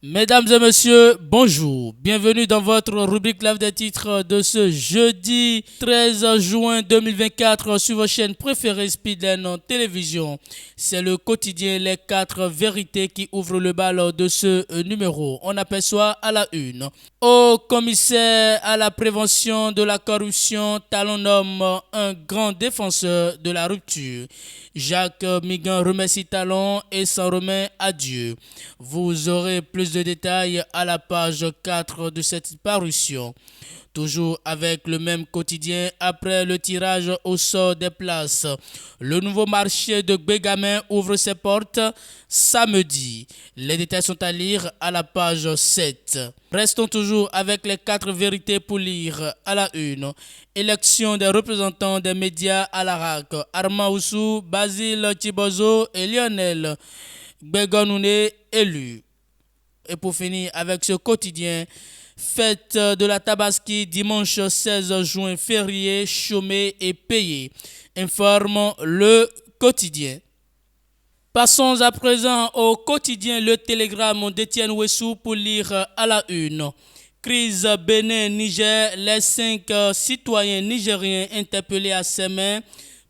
Mesdames et messieurs, bonjour. Bienvenue dans votre rubrique Live des titres de ce jeudi 13 juin 2024 sur vos chaînes préférées Speedline Télévision. C'est le quotidien Les 4 vérités qui ouvre le bal de ce numéro. On aperçoit à la une. Au commissaire à la prévention de la corruption, Talon nomme un grand défenseur de la rupture. Jacques Migan remercie Talon et s'en remet à Dieu. Vous aurez plus de détails à la page 4 de cette parution. Toujours avec le même quotidien, après le tirage au sort des places, le nouveau marché de Bégamin ouvre ses portes samedi. Les détails sont à lire à la page 7. Restons toujours avec les 4 vérités pour lire à la une. Élection des représentants des médias à la RAC. Armand Oussou, Basile Thibozo et Lionel Gbeganoune élus. Et pour finir avec ce quotidien, fête de la Tabaski dimanche 16 juin, férié, chômé et payé, informe le quotidien. Passons à présent au quotidien Le Télégramme d'Étienne Ouessou pour lire à la une. Crise Bénin-Niger, les 5 citoyens nigériens interpellés à ses mains,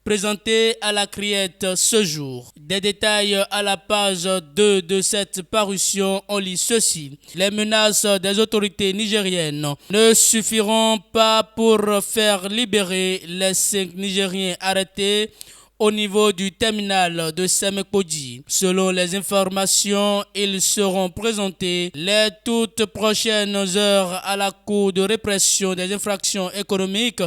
présenté à la Criette ce jour. Des détails à la page 2 de cette parution, on lit ceci. Les menaces des autorités nigériennes ne suffiront pas pour faire libérer les 5 Nigériens arrêtés au niveau du terminal de Semekodi. Selon les informations, ils seront présentés les toutes prochaines heures à la Cour de répression des infractions économiques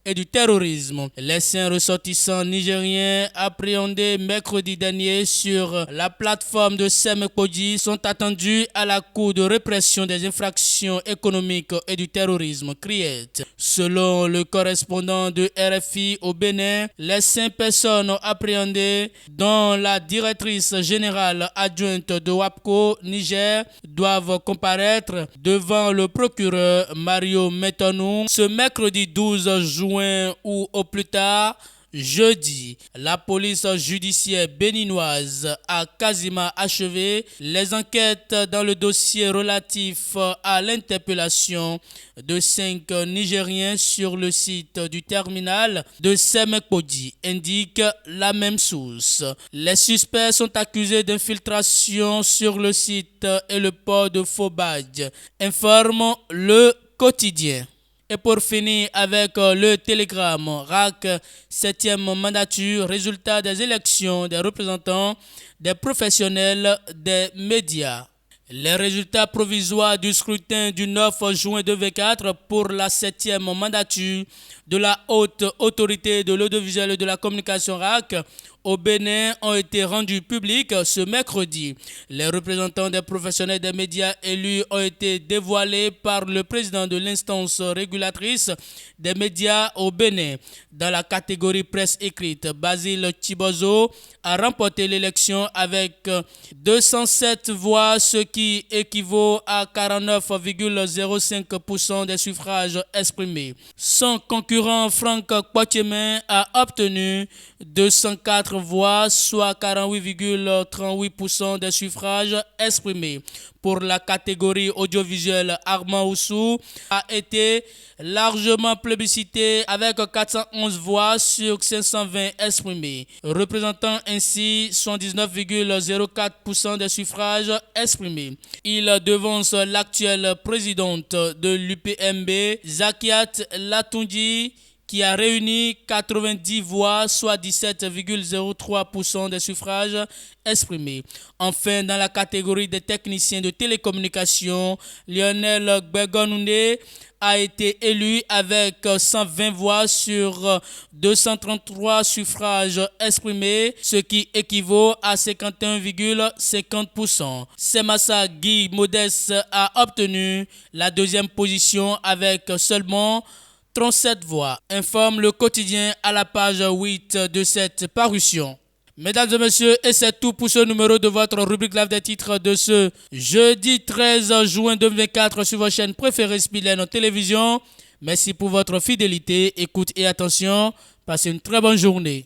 et du terrorisme. Les 5 ressortissants nigériens appréhendés mercredi dernier sur la plateforme de Semekodi sont attendus à la Cour de répression des infractions économiques et du terrorisme, CRIET. Selon le correspondant de RFI au Bénin, les 5 personnes appréhendées, dont la directrice générale adjointe de WAPCO Niger, doivent comparaître devant le procureur Mario Metonou ce mercredi 12 juin ou au plus tard jeudi. La police judiciaire béninoise a quasiment achevé les enquêtes dans le dossier relatif à l'interpellation de 5 Nigériens sur le site du terminal de Semekodi, indique la même source. Les suspects sont accusés d'infiltration sur le site et le port de faux badges, informe le quotidien. Et pour finir avec le Télégramme, RAC, 7e mandature, résultat des élections des représentants des professionnels des médias. Les résultats provisoires du scrutin du 9 juin 2024 pour la 7e mandature de la Haute Autorité de l'Audiovisuel et de la Communication RAC au Bénin ont été rendus publics ce mercredi. Les représentants des professionnels des médias élus ont été dévoilés par le président de l'instance régulatrice des médias au Bénin. Dans la catégorie presse écrite, Basile Thibozo a remporté l'élection avec 207 voix, ce qui équivaut à 49,05% des suffrages exprimés. Son concurrent Franck Poitiemin a obtenu 204 voix, soit 48,38% des suffrages exprimés. Pour la catégorie audiovisuelle, Armand Oussou a été largement plébiscité avec 411 voix sur 520 exprimés, représentant ainsi 79,04% des suffrages exprimés. Il devance l'actuelle présidente de l'UPMB, Zakiat Latoundi, qui a réuni 90 voix, soit 17,03% des suffrages exprimés. Enfin, dans la catégorie des techniciens de télécommunications, Lionel Gbeganoune a été élu avec 120 voix sur 233 suffrages exprimés, ce qui équivaut à 51,50%. Semassa Guy Modeste a obtenu la 2e position avec seulement 37 voix, informe le quotidien à la page 8 de cette parution. Mesdames et messieurs, et c'est tout pour ce numéro de votre rubrique Live des titres de ce jeudi 13 juin 2024 sur votre chaîne préférée Speedline Télévision. Merci pour votre fidélité, écoute et attention. Passez une très bonne journée.